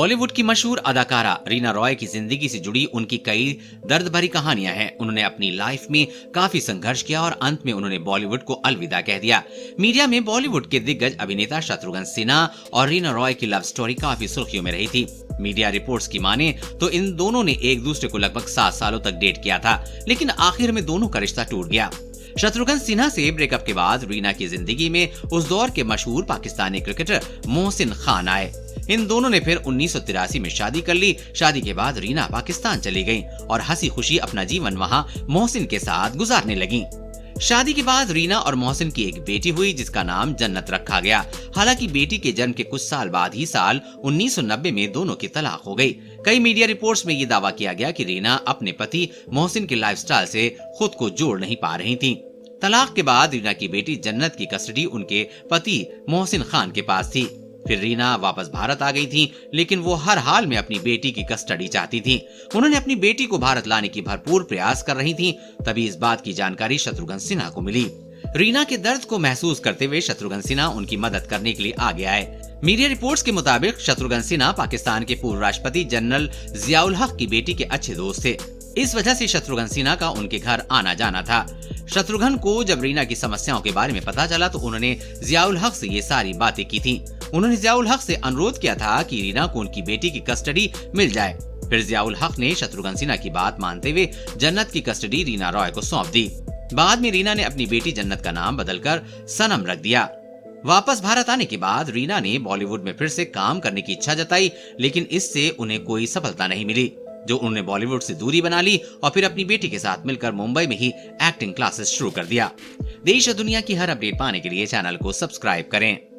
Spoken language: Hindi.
बॉलीवुड की मशहूर अदाकारा रीना रॉय की जिंदगी से जुड़ी उनकी कई दर्द भरी कहानियां हैं। उन्होंने अपनी लाइफ में काफी संघर्ष किया और अंत में उन्होंने बॉलीवुड को अलविदा कह दिया। मीडिया में बॉलीवुड के दिग्गज अभिनेता शत्रुघ्न सिन्हा और रीना रॉय की लव स्टोरी काफी सुर्खियों में रही थी। मीडिया रिपोर्ट्स की माने तो इन दोनों ने एक दूसरे को लगभग 7 सालों तक डेट किया था, लेकिन आखिर में दोनों का रिश्ता टूट गया। शत्रुघ्न सिन्हा से ब्रेकअप के बाद रीना की जिंदगी में उस दौर के मशहूर पाकिस्तानी क्रिकेटर मोहसिन खान आए। इन दोनों ने फिर 1983 में शादी कर ली। शादी के बाद रीना पाकिस्तान चली गई और हंसी खुशी अपना जीवन वहां मोहसिन के साथ गुजारने लगी। शादी के बाद रीना और मोहसिन की एक बेटी हुई जिसका नाम जन्नत रखा गया। हालांकि बेटी के जन्म के कुछ साल बाद ही साल 1990 में दोनों की तलाक हो गई। कई मीडिया रिपोर्ट्स में ये दावा किया गया कि रीना अपने पति मोहसिन के लाइफस्टाइल से खुद को जोड़ नहीं पा रही थी। तलाक के बाद रीना की बेटी जन्नत की कस्टडी उनके पति मोहसिन खान के पास थी। फिर रीना वापस भारत आ गई थी, लेकिन वो हर हाल में अपनी बेटी की कस्टडी चाहती थी। उन्होंने अपनी बेटी को भारत लाने की भरपूर प्रयास कर रही थी। तभी इस बात की जानकारी शत्रुघ्न सिन्हा को मिली। रीना के दर्द को महसूस करते हुए शत्रुघ्न सिन्हा उनकी मदद करने के लिए आगे आए। मीडिया रिपोर्ट्स के मुताबिक शत्रुघ्न सिन्हा पाकिस्तान के पूर्व राष्ट्रपति जनरल जियाउल हक की बेटी के अच्छे दोस्त थे। इस वजह से शत्रुघ्न सिन्हा का उनके घर आना जाना था। शत्रुघ्न को जब रीना की समस्याओं के बारे में पता चला तो उन्होंने जियाउल हक से ये सारी बातें की थी। उन्होंने जियाउल हक से अनुरोध किया था कि रीना को उनकी बेटी की कस्टडी मिल जाए। फिर जियाउल हक ने शत्रुघ्न सिन्हा की बात मानते हुए जन्नत की कस्टडी रीना रॉय को सौंप दी। बाद में रीना ने अपनी बेटी जन्नत का नाम बदलकर सनम रख दिया। वापस भारत आने के बाद रीना ने बॉलीवुड में फिर से काम करने की इच्छा जताई, लेकिन इससे उन्हें कोई सफलता नहीं मिली। जो उन्होंने बॉलीवुड से दूरी बना ली और फिर अपनी बेटी के साथ मिलकर मुंबई में ही एक्टिंग क्लासेस शुरू कर दिया। देश और दुनिया की हर अपडेट पाने के लिए चैनल को सब्सक्राइब करें।